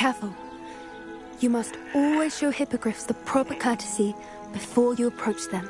careful. You must always show hippogriffs the proper courtesy before you approach them.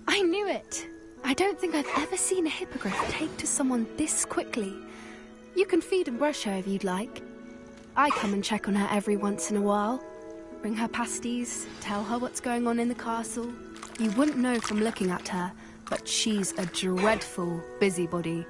I knew it! I don't think I've ever seen a hippogriff take to someone this quickly. You can feed and brush her if you'd like. I come and check on her every once in a while. Bring her pasties, tell her what's going on in the castle. You wouldn't know from looking at her, but she's a dreadful busybody.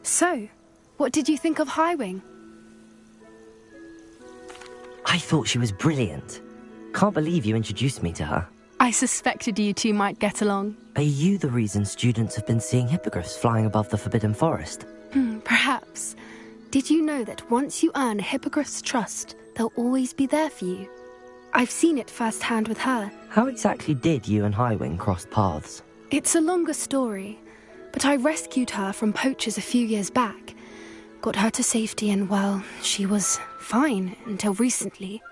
So, what did you think of Highwing? I thought she was brilliant. Can't believe you introduced me to her. I suspected you two might get along. Are you the reason students have been seeing hippogriffs flying above the Forbidden Forest? Perhaps. Did you know that once you earn a hippogriff's trust, they'll always be there for you? I've seen it firsthand with her. How exactly did you and Highwing cross paths? It's a longer story, but I rescued her from poachers a few years back. Got her to safety and, well, she was fine until recently.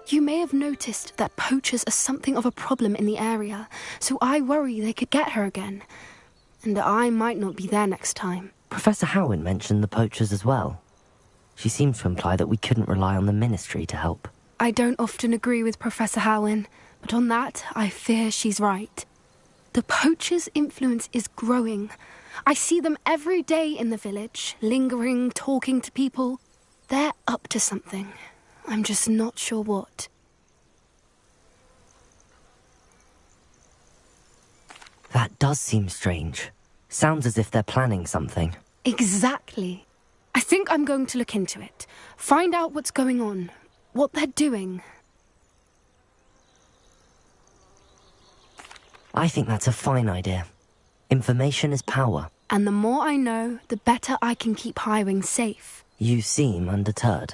You may have noticed that poachers are something of a problem in the area, so I worry they could get her again. And I might not be there next time. Professor Howin mentioned the poachers as well. She seems to imply that we couldn't rely on the Ministry to help. I don't often agree with Professor Howin, but on that, I fear she's right. The poachers' influence is growing. I see them every day in the village, lingering, talking to people. They're up to something. I'm just not sure what. That does seem strange. Sounds as if they're planning something. Exactly. I think I'm going to look into it. Find out what's going on, what they're doing. I think that's a fine idea. Information is power. And the more I know, the better I can keep Highwing safe. You seem undeterred.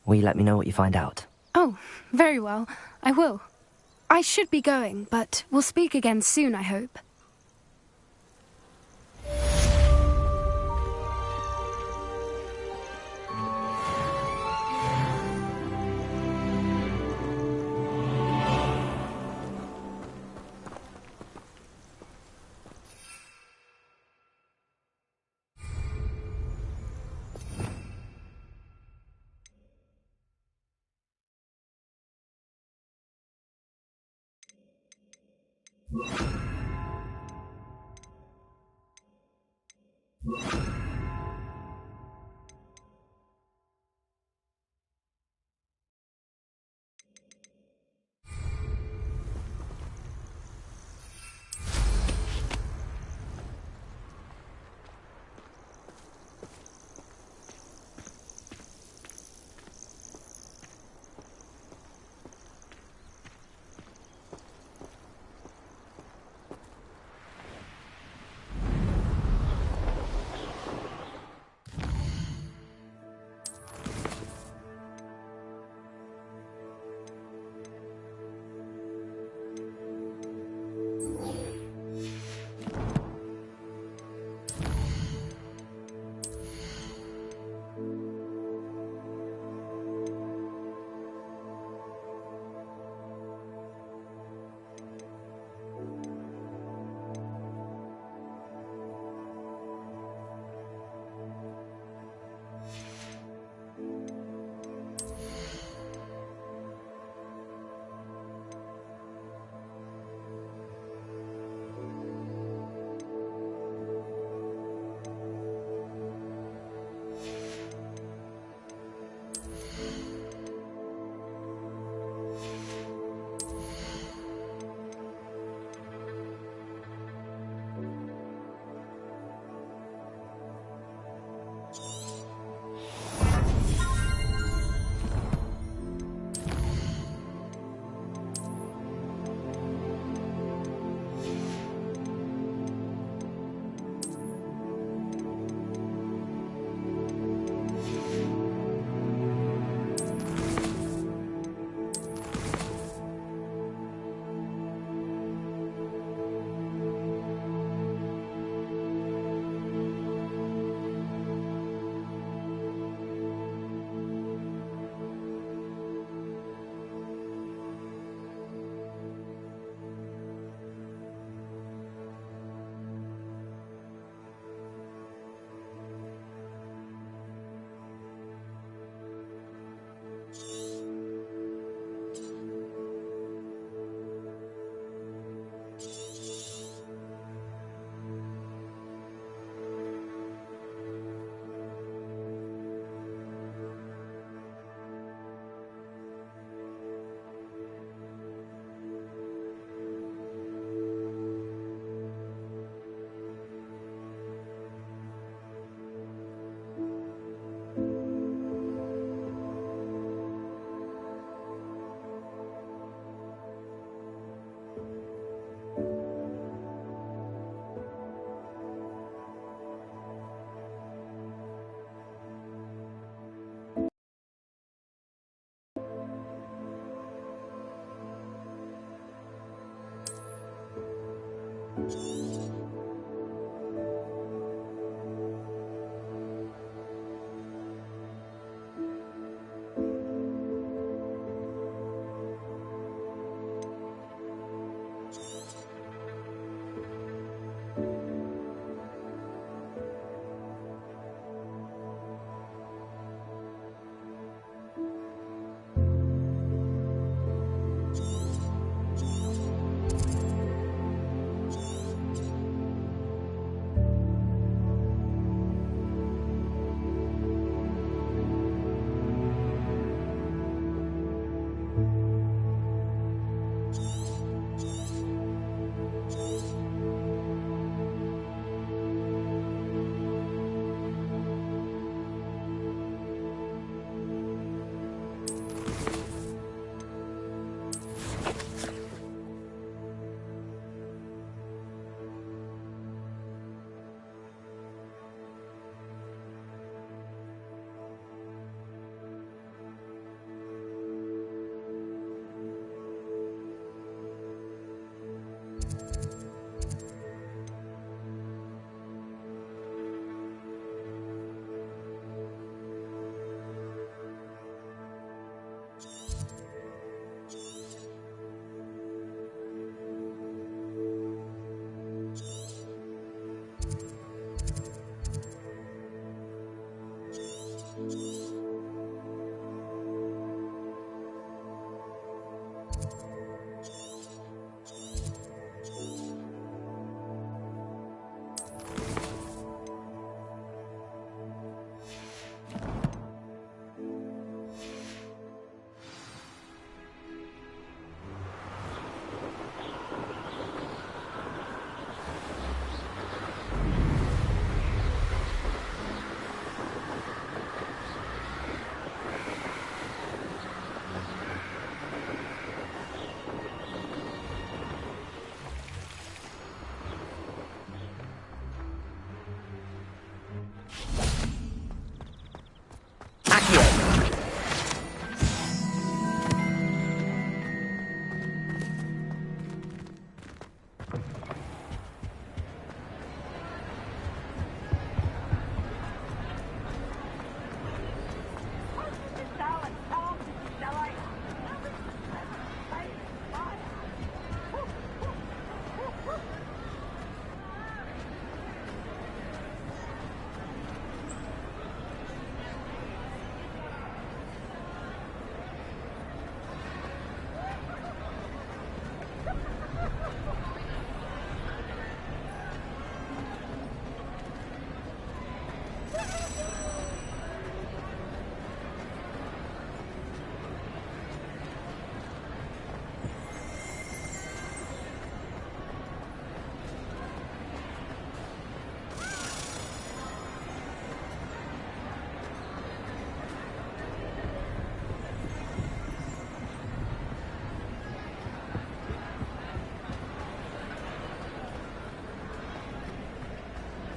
Will you let me know what you find out? Oh, very well. I will. I should be going, but we'll speak again soon, I hope.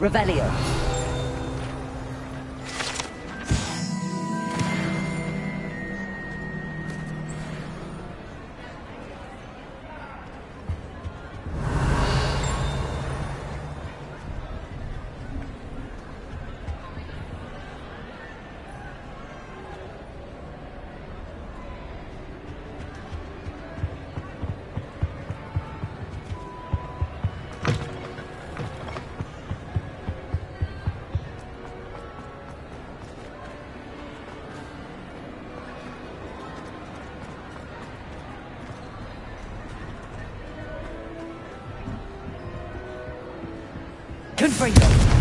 Revelio. Confringo.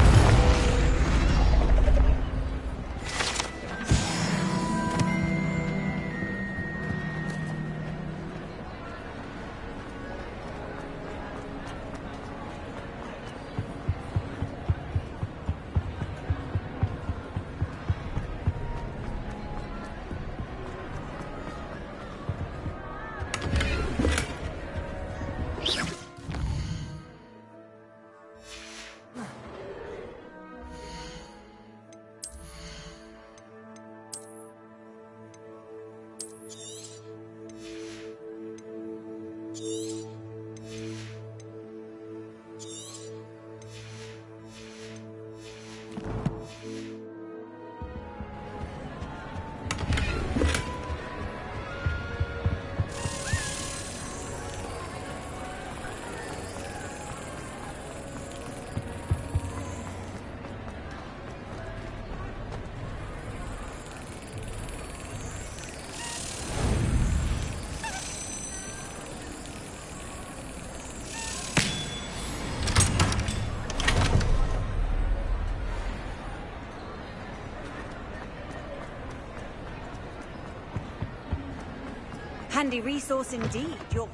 Handy resource indeed. You're...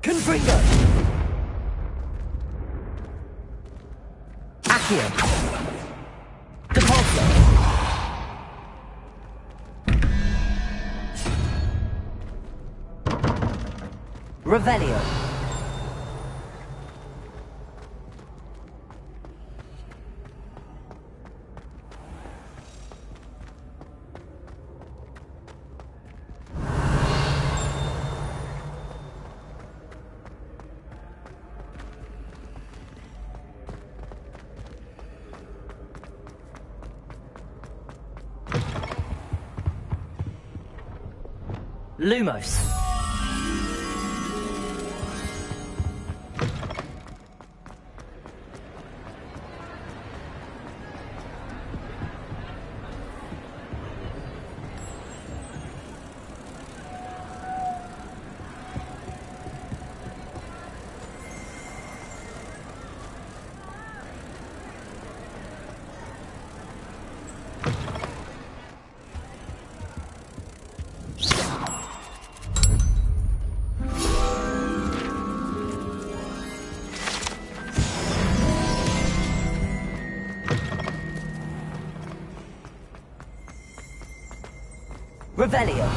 Confringo! Accio! Depulso! Revelio! Lumos. Revelio.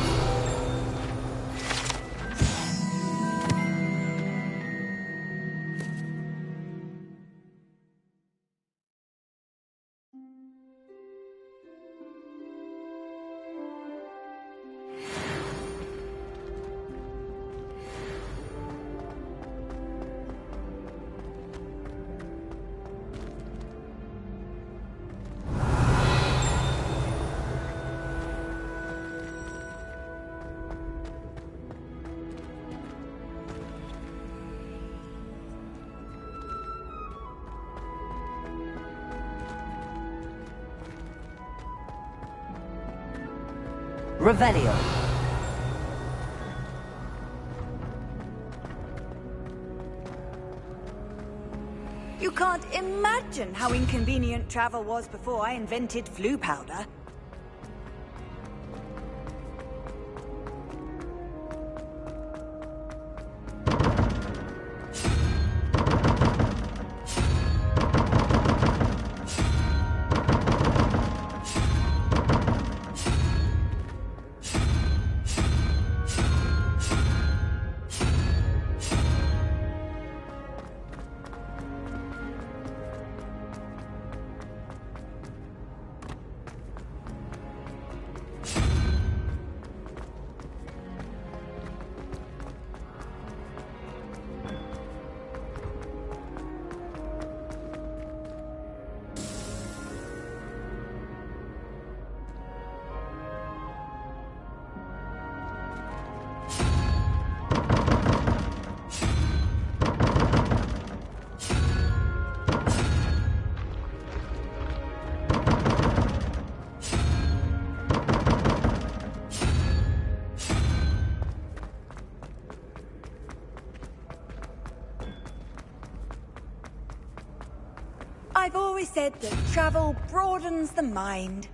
Revelio. You can't imagine how inconvenient travel was before I invented flu powder. I've always said that travel broadens the mind.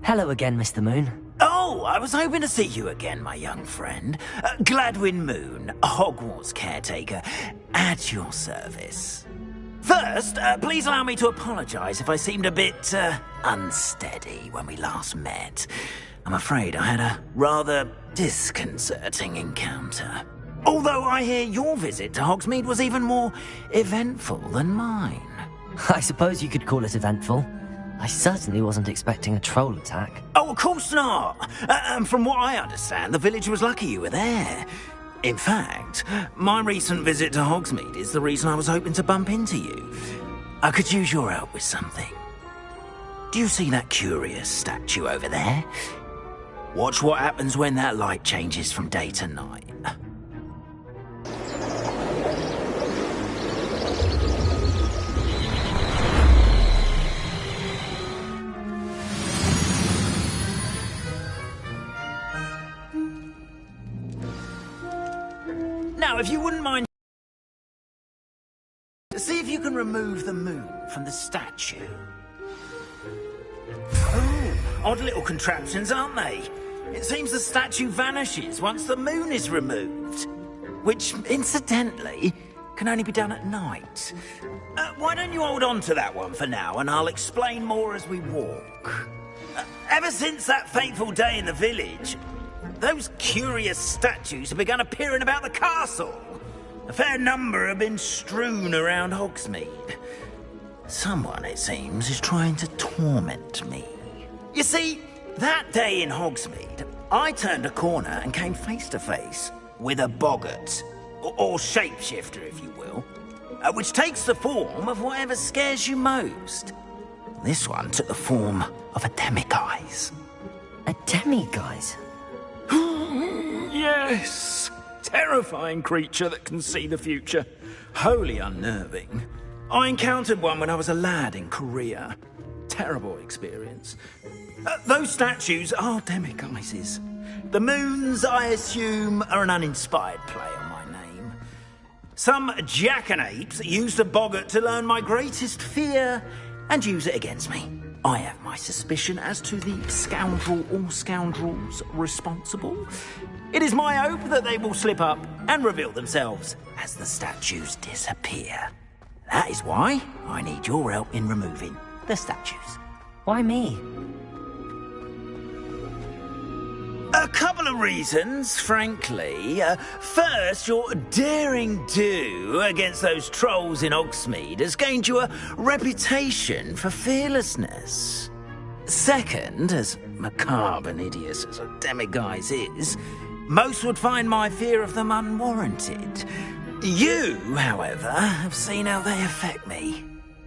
Hello again, Mr. Moon. Oh, I was hoping to see you again, my young friend. Gladwin Moon, Hogwarts caretaker, at your service. First, please allow me to apologize if I seemed a bit, unsteady when we last met. I'm afraid I had a rather disconcerting encounter. Although I hear your visit to Hogsmeade was even more eventful than mine. I suppose you could call it eventful. I certainly wasn't expecting a troll attack. Oh, of course not. And from what I understand, the village was lucky you were there. In fact, my recent visit to Hogsmeade is the reason I was hoping to bump into you. I could use your help with something. Do you see that curious statue over there? Watch what happens when that light changes from day to night. Now, if you wouldn't mind, see if you can remove the moon from the statue. Oh, odd little contraptions, aren't they? It seems the statue vanishes once the moon is removed. Which, incidentally, can only be done at night. Why don't you hold on to that one for now, and I'll explain more as we walk. Ever since that fateful day in the village, those curious statues have begun appearing about the castle. A fair number have been strewn around Hogsmeade. Someone, it seems, is trying to torment me. You see, that day in Hogsmeade, I turned a corner and came face to face with a boggart, or shapeshifter, if you will, which takes the form of whatever scares you most. This one took the form of a demiguise. A demiguise? Yes! Terrifying creature that can see the future. Wholly unnerving. I encountered one when I was a lad in Korea. Terrible experience. Those statues are demiguises. The moons, I assume, are an uninspired play on my name. Some jackanapes used a boggart to learn my greatest fear and use it against me. I have my suspicion as to the scoundrel or scoundrels responsible. It is my hope that they will slip up and reveal themselves as the statues disappear. That is why I need your help in removing the statues. Why me? A couple of reasons, frankly. First, your daring do against those trolls in Hogsmeade has gained you a reputation for fearlessness. Second, as macabre and hideous as a demiguise is, most would find my fear of them unwarranted. You, however, have seen how they affect me.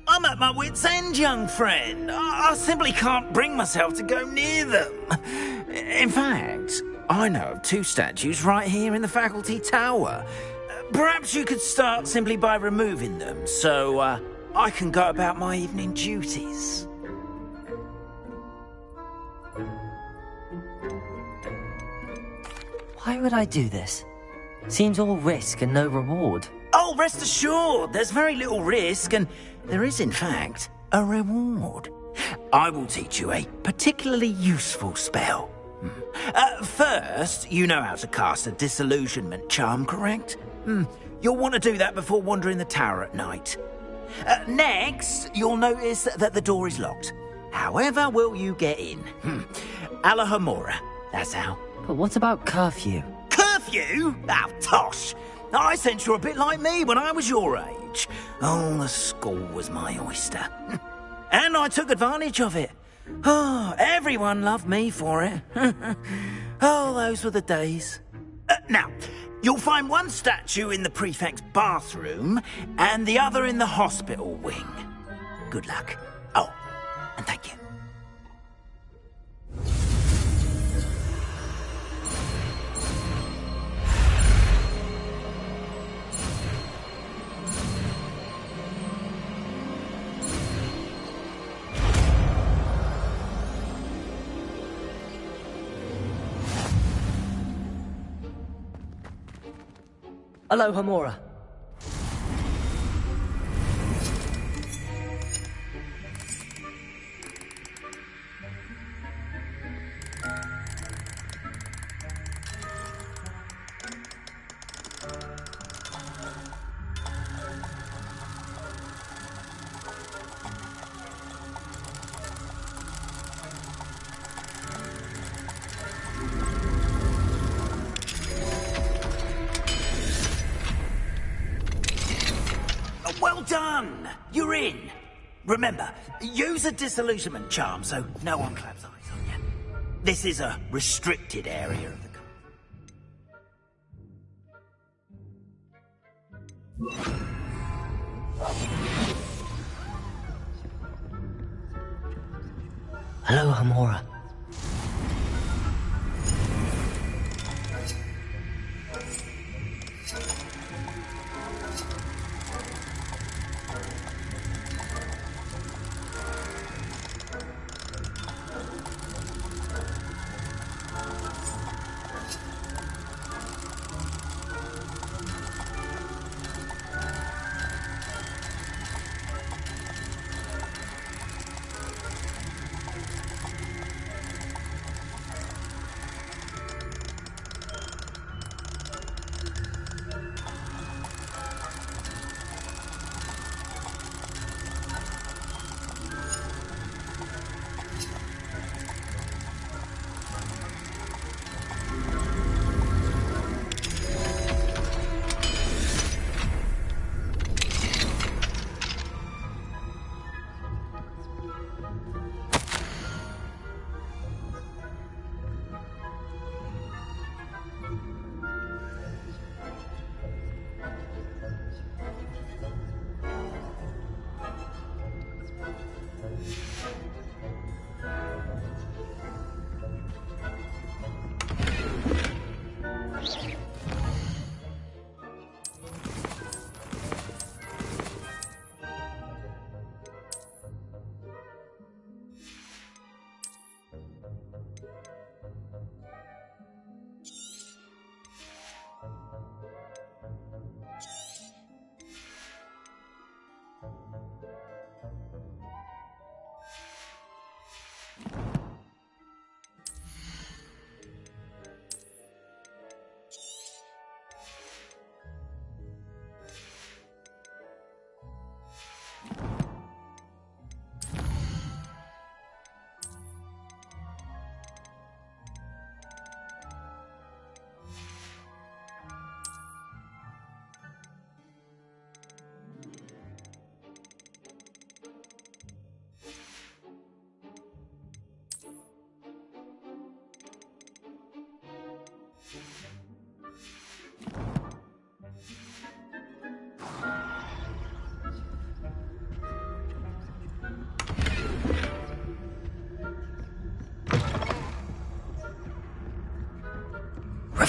I'm at my wit's end, young friend. I simply can't bring myself to go near them. In fact, I know of two statues right here in the faculty tower. Perhaps you could start simply by removing them, so I can go about my evening duties. Why would I do this? Seems all risk and no reward. Oh, rest assured, there's very little risk, and there is, in fact, a reward. I will teach you a particularly useful spell. First, you know how to cast a disillusionment charm, correct? You'll want to do that before wandering the tower at night. Next, you'll notice that the door is locked. However will you get in? Alahomora, that's how. But what about curfew? Curfew? Oh, tosh! I sense you're a bit like me when I was your age. Oh, the school was my oyster. And I took advantage of it. Oh, everyone loved me for it. Oh, those were the days. Now, you'll find one statue in the prefect's bathroom and the other in the hospital wing. Good luck. Oh, and thank you. Hello, Homora. Well done! You're in. Remember, use a disillusionment charm so no one claps eyes on you. This is a restricted area of the Hello, Homora.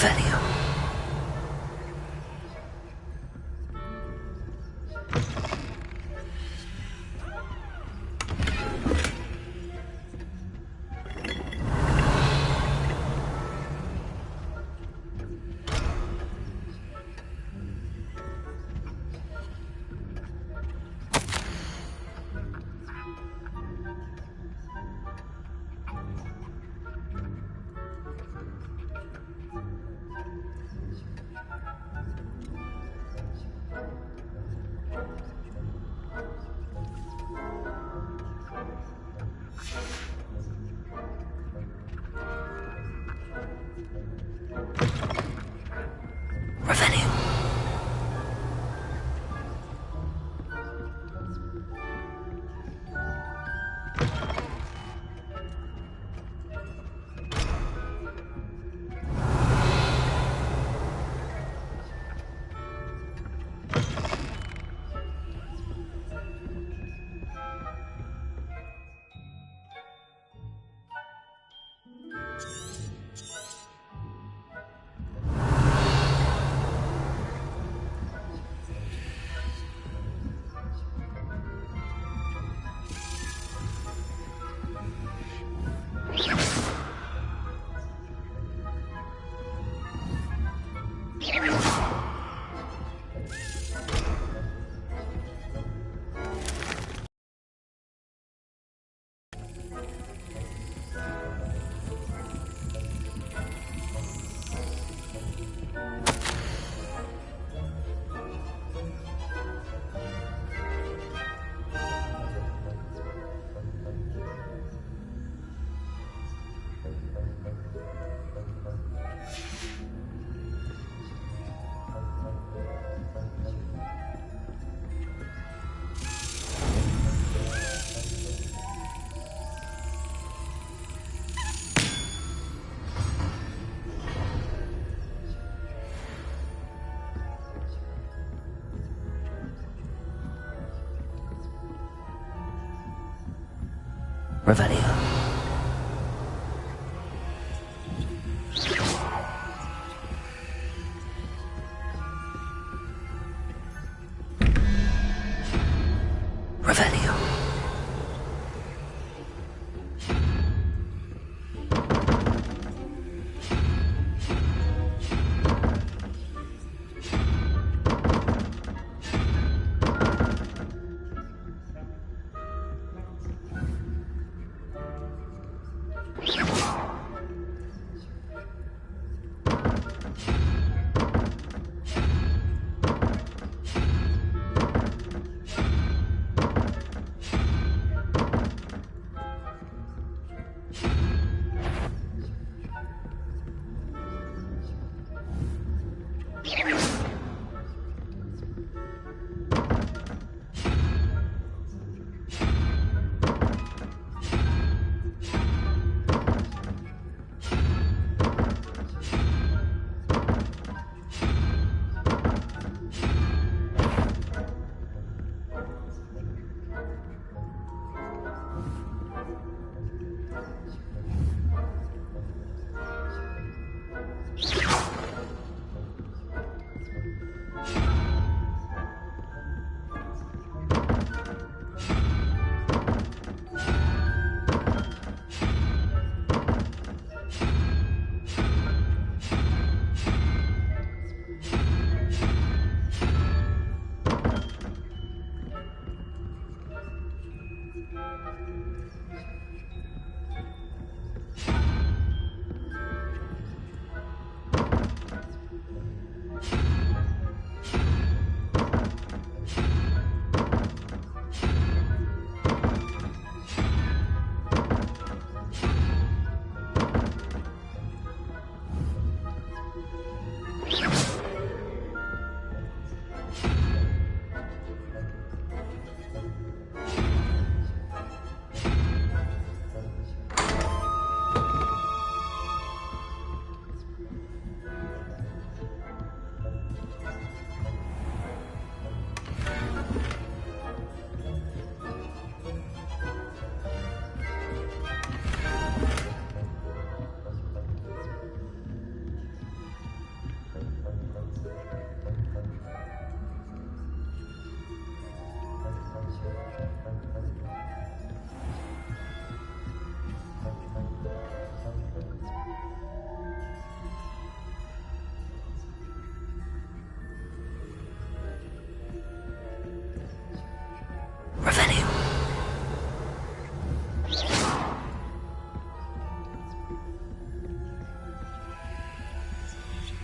Revelio. Revelio. Revelio. Revelio.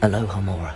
Aloha, Mora.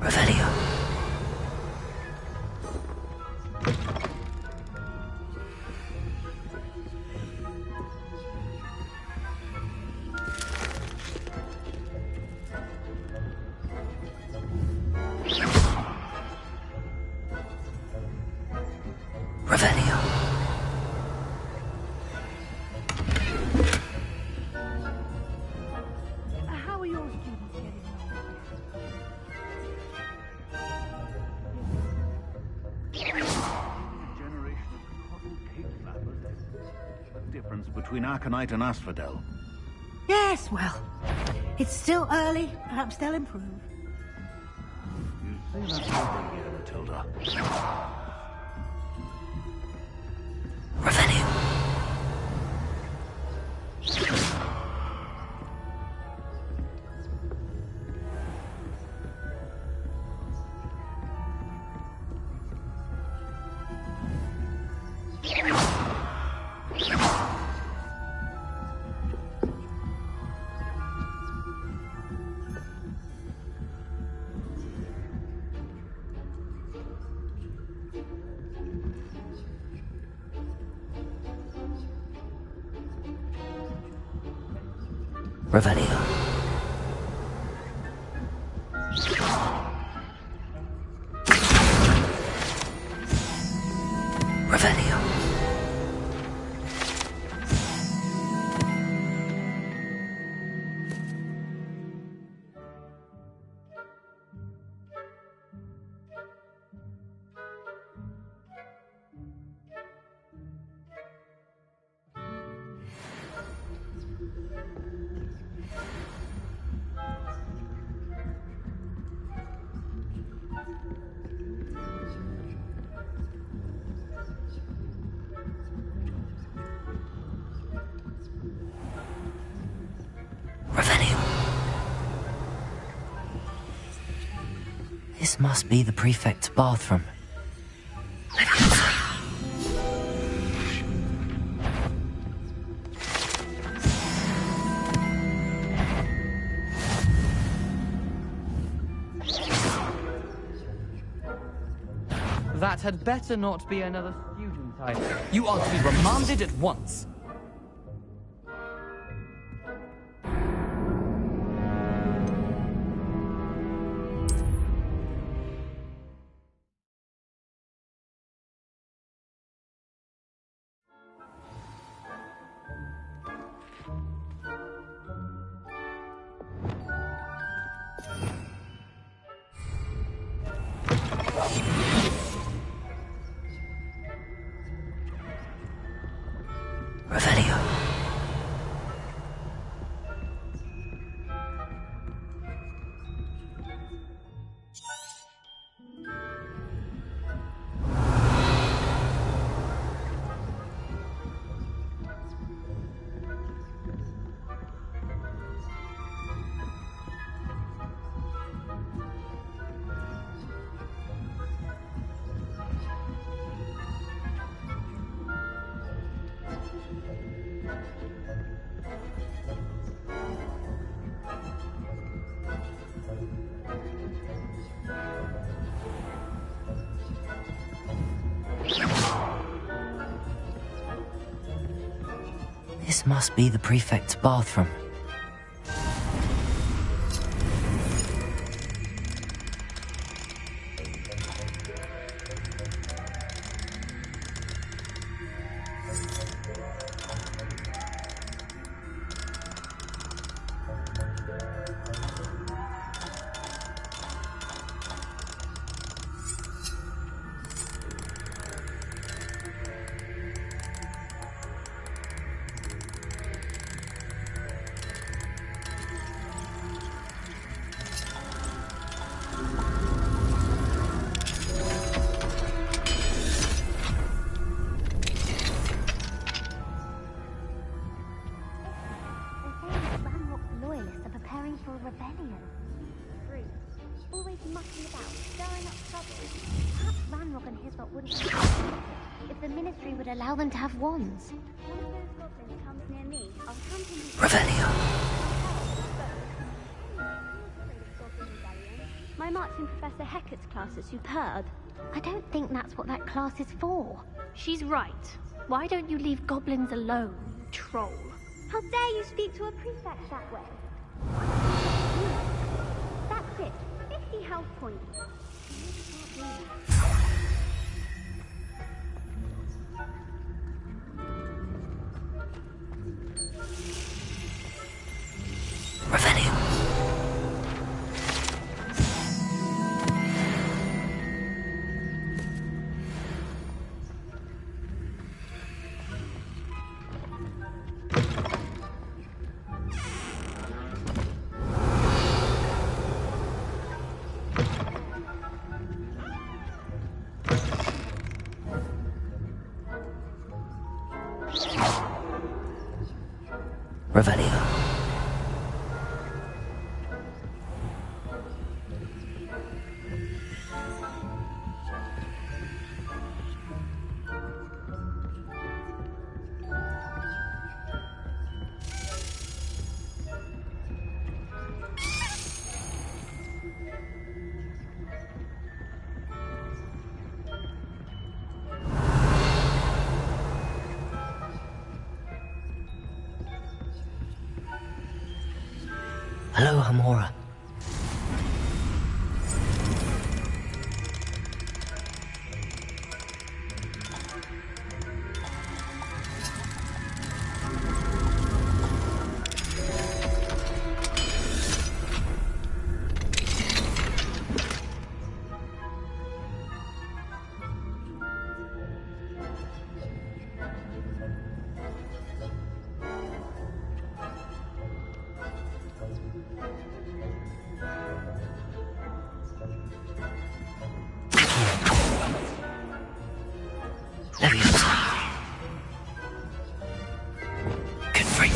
Revelio. Revelio. How are your students getting Generation of cotton cake flappers. The difference between Aconite and Asphodel. Yes, well, it's still early. Perhaps they'll improve. You say that every year, Matilda. Revelio. Revelio. Revelio. Revelio. This must be the prefect's bathroom. That had better not be another student, You are to be remanded at once. This must be the prefect's bathroom. For a rebellion. True. Always mucking about, stirring up trouble. Perhaps Ranrock and his lot wouldn't if the Ministry would allow them to have wands. One of those goblins comes near me, I'll hunt him. Revelio. My marching Professor Hecat's class is superb. I don't think that's what that class is for. She's right. Why don't you leave goblins alone, you troll? How dare you speak to a prefect that way? That's it. 50 health points. Revelio. Revelio. Hello, Hamora. Leviosa. Confront.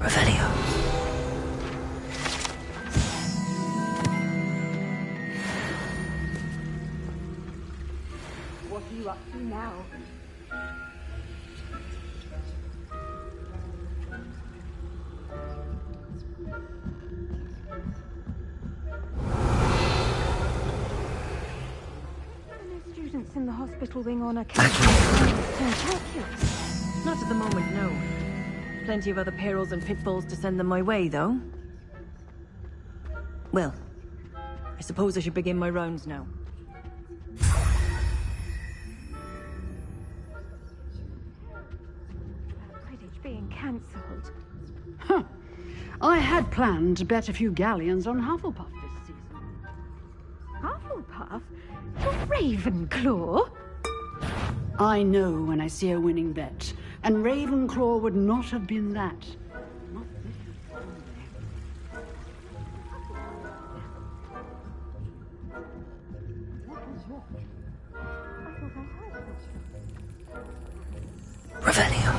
Revelio. What are you up to now? No students in the hospital wing on a campus. Not at the moment, no. Plenty of other perils and pitfalls to send them my way, though. Well, I suppose I should begin my rounds now. Quidditch being cancelled. Huh. I had planned to bet a few galleons on Hufflepuff this season. Hufflepuff? For Ravenclaw? I know when I see a winning bet, and Ravenclaw would not have been that. Not this Revelio.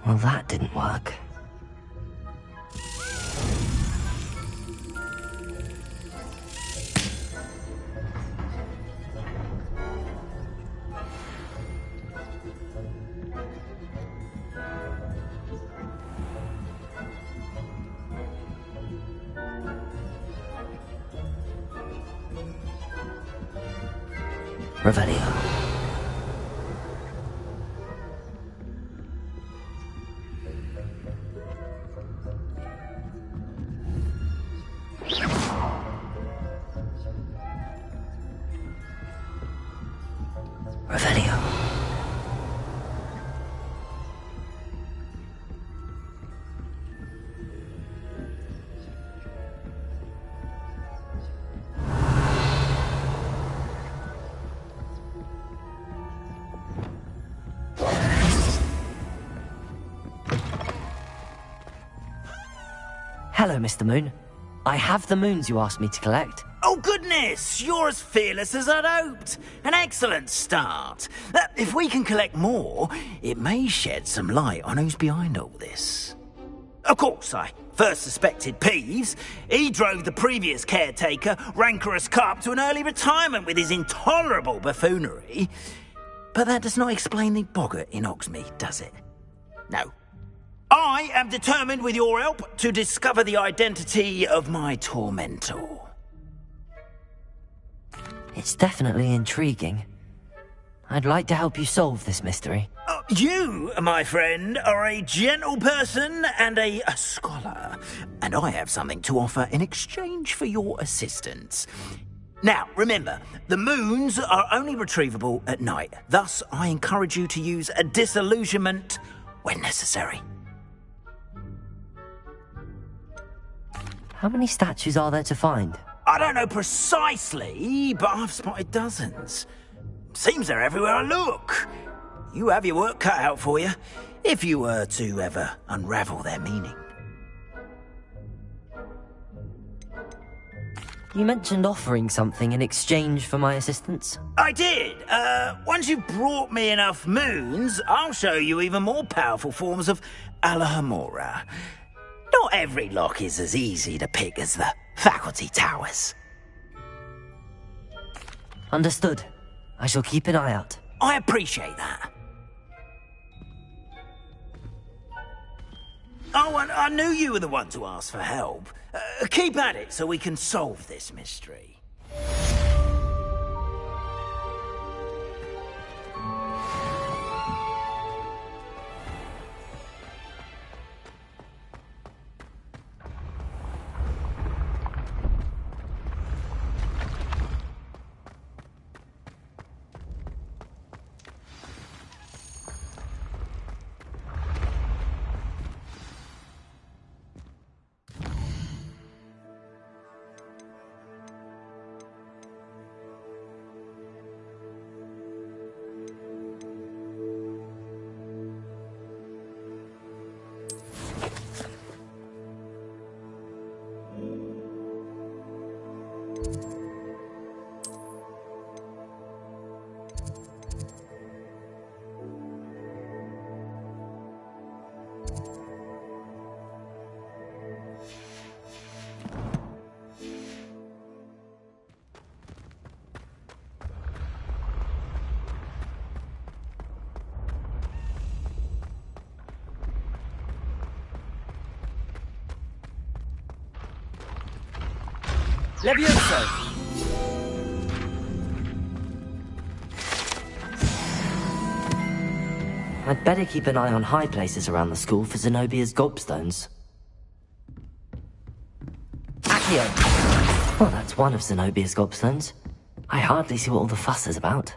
Well, that didn't work. Revelio. Revelio. Hello, Mr. Moon. I have the moons you asked me to collect. Oh, goodness! You're as fearless as I'd hoped. An excellent start. If we can collect more, it may shed some light on who's behind all this. Of course, I first suspected Peeves. He drove the previous caretaker, Rancorous Carp, to an early retirement with his intolerable buffoonery. But that does not explain the boggart in Hogsmeade, does it? No. I am determined, with your help, to discover the identity of my tormentor. It's definitely intriguing. I'd like to help you solve this mystery. You, my friend, are a gentle person and a scholar, and I have something to offer in exchange for your assistance. Now, remember, the moons are only retrievable at night. Thus, I encourage you to use a disillusionment when necessary. How many statues are there to find? I don't know precisely, but I've spotted dozens. Seems they're everywhere I look. You have your work cut out for you, if you were to ever unravel their meaning. You mentioned offering something in exchange for my assistance? I did. Once you've brought me enough moons, I'll show you even more powerful forms of Alohomora. Not every lock is as easy to pick as the faculty towers. Understood. I shall keep an eye out. I appreciate that. Oh, and I knew you were the one to ask for help. Keep at it so we can solve this mystery. Levioso! I'd better keep an eye on high places around the school for Zenobia's gobstones. Accio! Well, that's one of Zenobia's gobstones. I hardly see what all the fuss is about.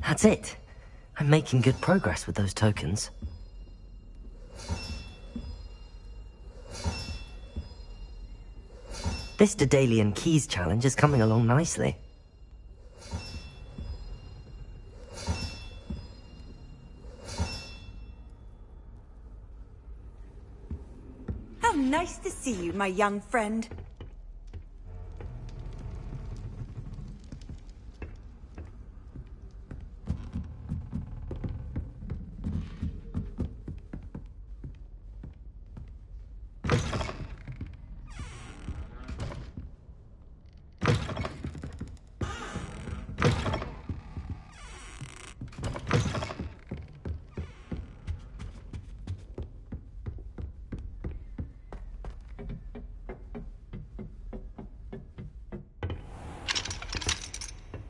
That's it. I'm making good progress with those tokens. This Daedalian Keys challenge is coming along nicely. How nice to see you, my young friend.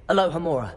Aloha, Mora.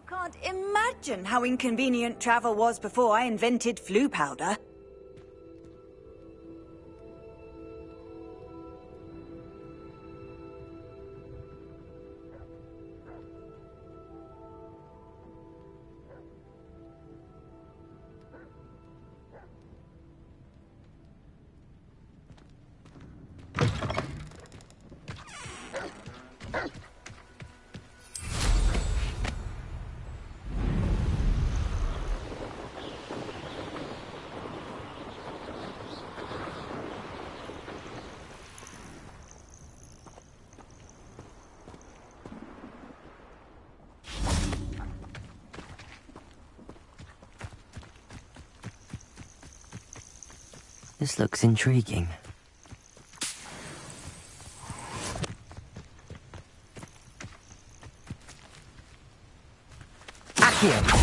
Can't imagine how inconvenient travel was before I invented flu powder. This looks intriguing. Accio!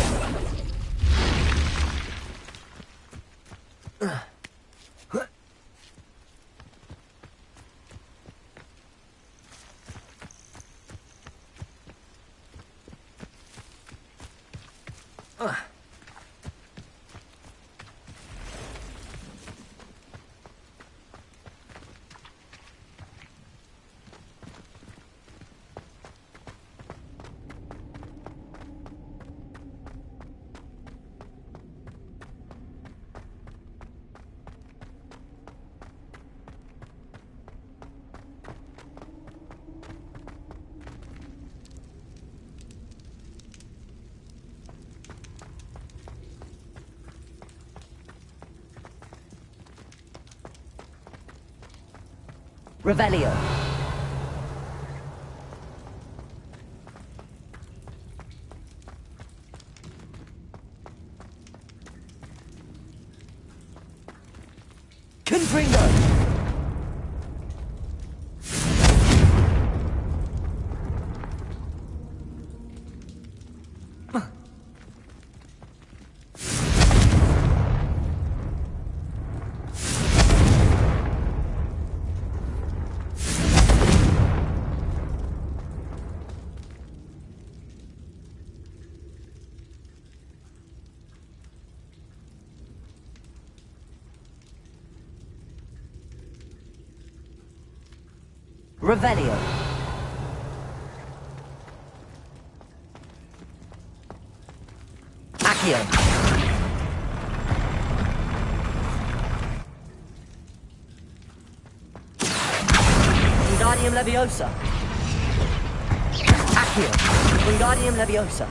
Revelio. Confringo. Revelio. Accio. Wingardium Leviosa. Accio. Wingardium Leviosa.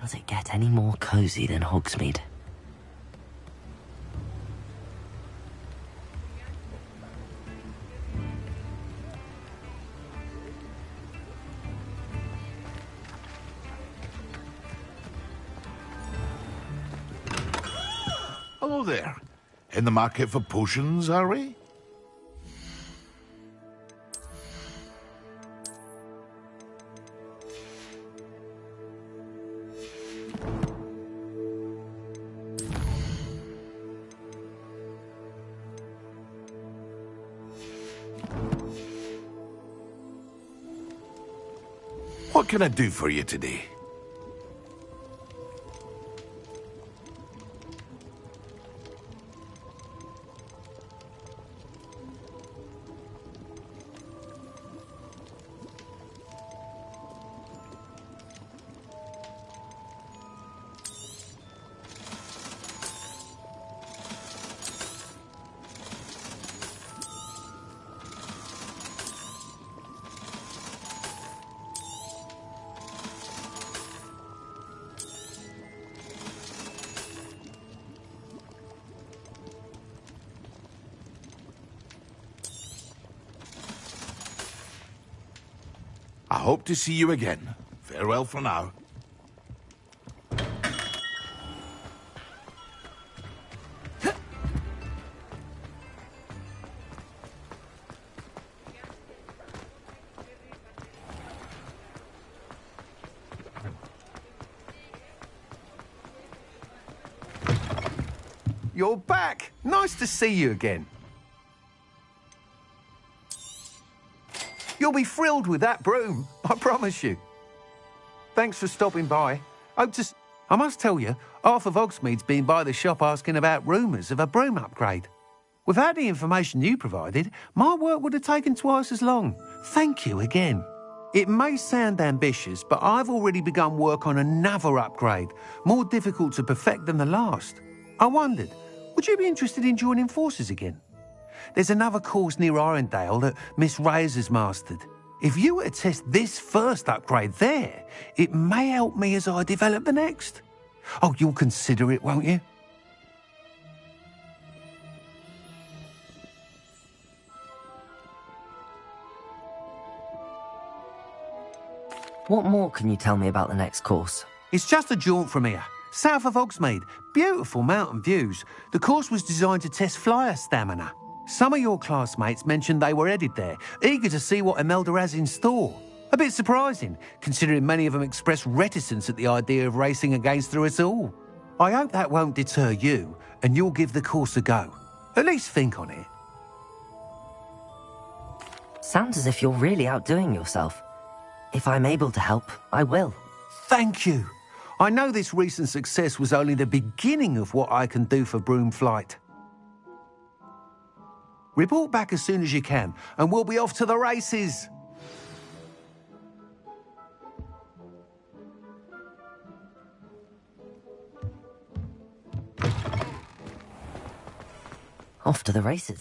Does it get any more cozy than Hogsmeade? Hello there. In the market for potions, are we? What can I do for you today? I hope to see you again. Farewell for now. you're back. Nice to see you again. You'll be thrilled with that broom, I promise you. Thanks for stopping by. I must tell you, Arthur Hogsmeade's been by the shop asking about rumours of a broom upgrade. Without the information you provided, my work would have taken twice as long. Thank you again. It may sound ambitious, but I've already begun work on another upgrade, more difficult to perfect than the last. I wondered, would you be interested in joining forces again? There's another course near Irondale that Miss Reyes has mastered. If you were to test this first upgrade there, it may help me as I develop the next. Oh, you'll consider it, won't you? What more can you tell me about the next course? It's just a jaunt from here, south of Hogsmeade. Beautiful mountain views. The course was designed to test flyer stamina. Some of your classmates mentioned they were headed there, eager to see what Imelda has in store. A bit surprising, considering many of them expressed reticence at the idea of racing against her at all. I hope that won't deter you, and you'll give the course a go. At least think on it. Sounds as if you're really outdoing yourself. If I'm able to help, I will. Thank you. I know this recent success was only the beginning of what I can do for broom flight. Report back as soon as you can, and we'll be off to the races. Off to the races.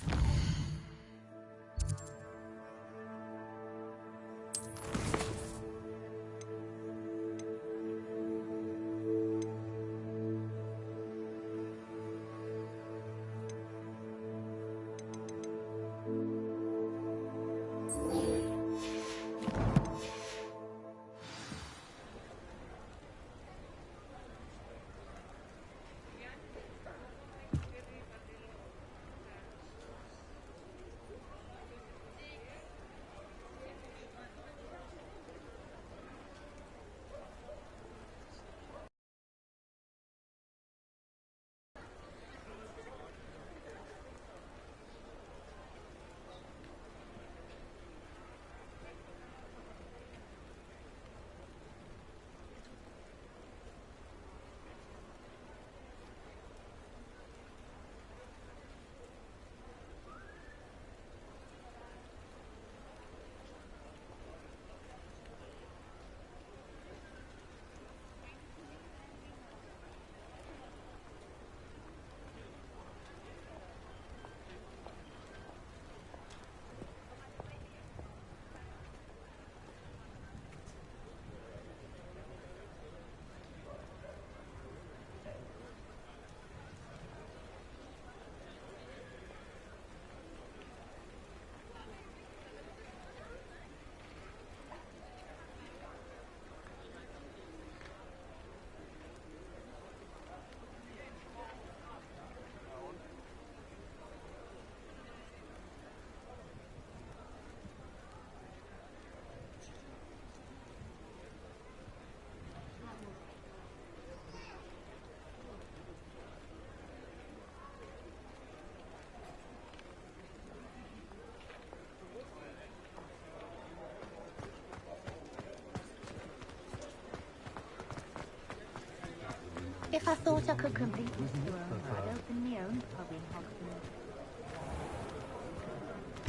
If I thought I could complete this tour, I'd open my own pub in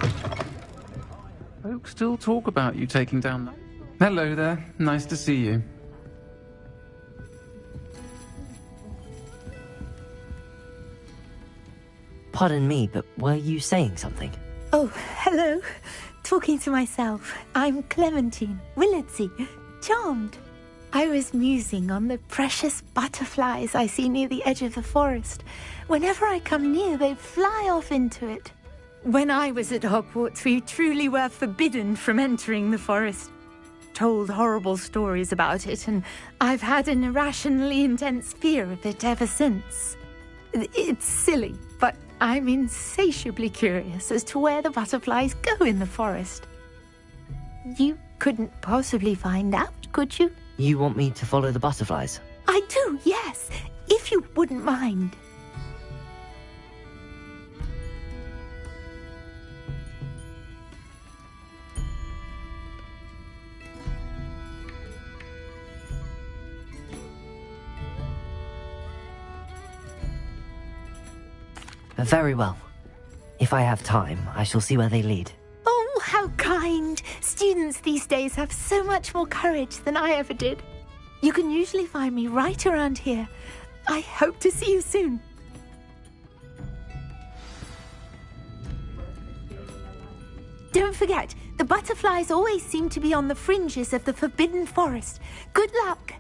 Hogsmeade. Folks still talk about you taking down that. Hello there. Nice to see you. Pardon me, but were you saying something? Oh, hello. Talking to myself. I'm Clementine Willardsey. Charmed. I was musing on the precious butterflies I see near the edge of the forest. Whenever I come near, they fly off into it. When I was at Hogwarts, we truly were forbidden from entering the forest. Told horrible stories about it, and I've had an irrationally intense fear of it ever since. It's silly, but I'm insatiably curious as to where the butterflies go in the forest. You couldn't possibly find out, could you? You want me to follow the butterflies? I do, yes, if you wouldn't mind. Very well. If I have time, I shall see where they lead. Oh, how kind! Students these days have so much more courage than I ever did. You can usually find me right around here. I hope to see you soon. Don't forget, the butterflies always seem to be on the fringes of the Forbidden Forest. Good luck!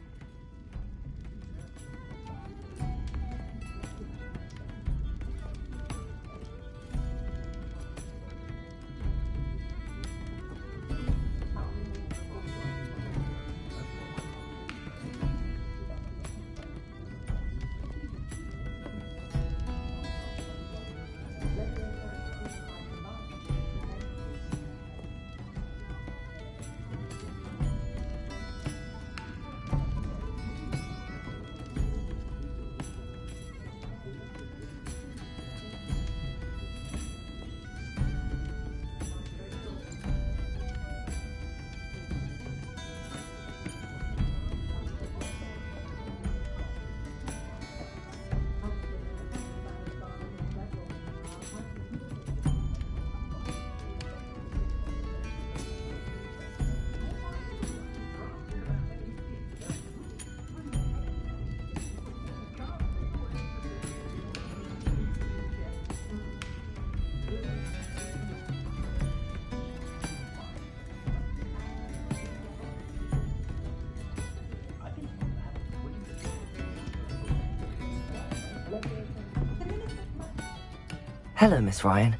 Hello, Miss Ryan.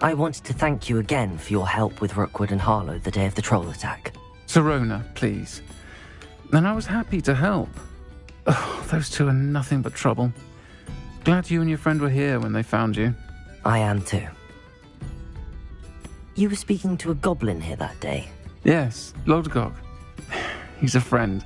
I wanted to thank you again for your help with Rookwood and Harlow the day of the troll attack. Sirona, please. And I was happy to help. Oh, those two are nothing but trouble. Glad you and your friend were here when they found you. I am too. You were speaking to a goblin here that day? Yes, Lodgok. He's a friend.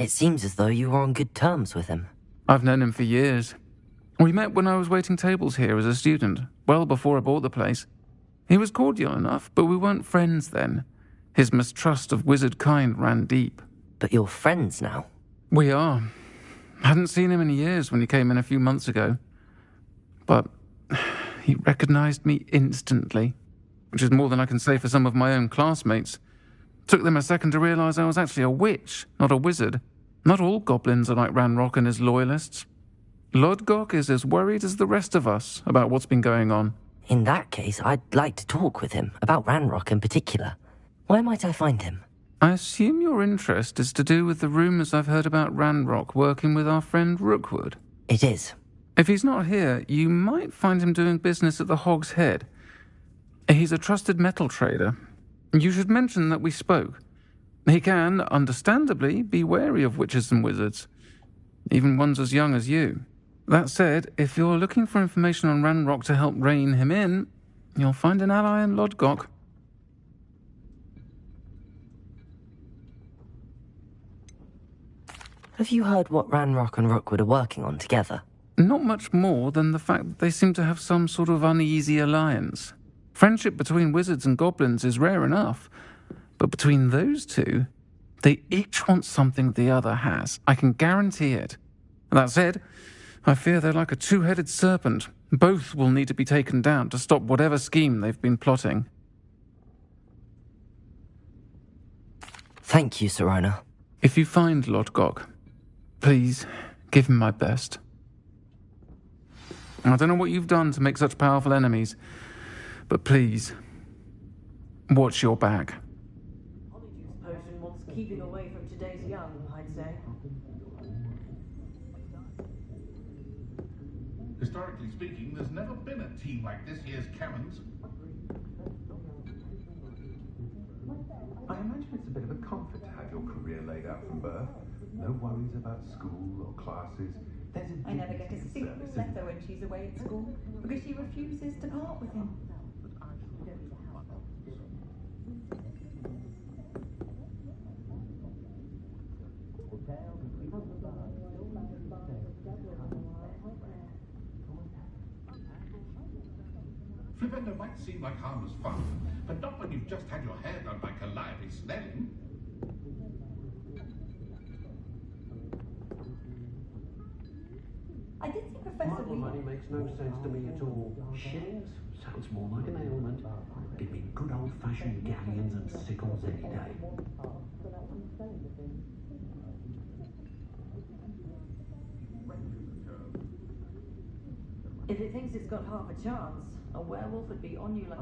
It seems as though you were on good terms with him. I've known him for years. We met when I was waiting tables here as a student, well before I bought the place. He was cordial enough, but we weren't friends then. His mistrust of wizard kind ran deep. But you're friends now? We are. Hadn't seen him in years when he came in a few months ago. But he recognized me instantly, which is more than I can say for some of my own classmates. Took them a second to realize I was actually a witch, not a wizard. Not all goblins are like Ranrock and his loyalists. Lodgok is as worried as the rest of us about what's been going on. In that case, I'd like to talk with him, about Ranrock in particular. Where might I find him? I assume your interest is to do with the rumors I've heard about Ranrock working with our friend Rookwood. It is. If he's not here, you might find him doing business at the Hog's Head. He's a trusted metal trader. You should mention that we spoke. He can, understandably, be wary of witches and wizards, even ones as young as you. That said, if you're looking for information on Ranrock to help rein him in, you'll find an ally in Lodgok. Have you heard what Ranrock and Rookwood are working on together? Not much more than the fact that they seem to have some sort of uneasy alliance. Friendship between wizards and goblins is rare enough, but between those two, they each want something the other has. I can guarantee it. That said, I fear they're like a two-headed serpent. Both will need to be taken down to stop whatever scheme they've been plotting. Thank you, Serona. If you find Lodgok, please give him my best. I don't know what you've done to make such powerful enemies, but please, watch your back. Potion wants keeping away from today's young, I'd say. Historically speaking, there's never been a team like this year's Cannons. I imagine it's a bit of a comfort to have your career laid out from birth. No worries about school or classes. I never get a single letter when she's away at school because she refuses to part with him. Flipendo might seem like harmless fun, but not when you've just had your hair done by Calliope Snelling. I did see Professor My money makes no sense to me at all. Shillings? Sounds more like an ailment. Give me good old-fashioned galleons and sickles any day. If it thinks it's got half a chance, a werewolf would be on you like...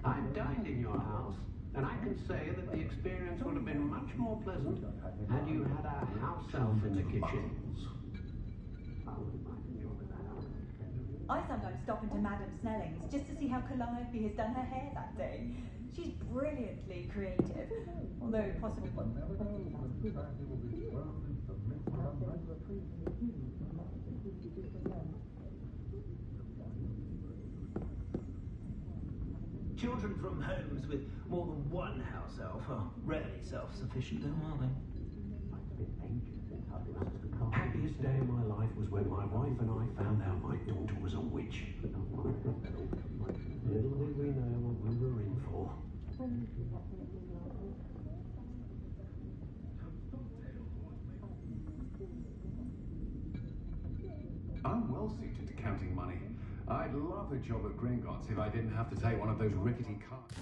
I've dined in your house, and I can say that the experience would have been much more pleasant had you had a house elf in the kitchen. I sometimes stop into Madame Snelling's just to see how Calliope has done her hair that day. She's brilliantly creative, although possibly... Children from homes with more than one house elf are rarely self-sufficient, though, are they? The happiest day of my life was when my wife and I found out my daughter was a witch. Little did we know what we were in for. I'm well suited to counting money. I'd love a job at Gringotts if I didn't have to take one of those rickety carts.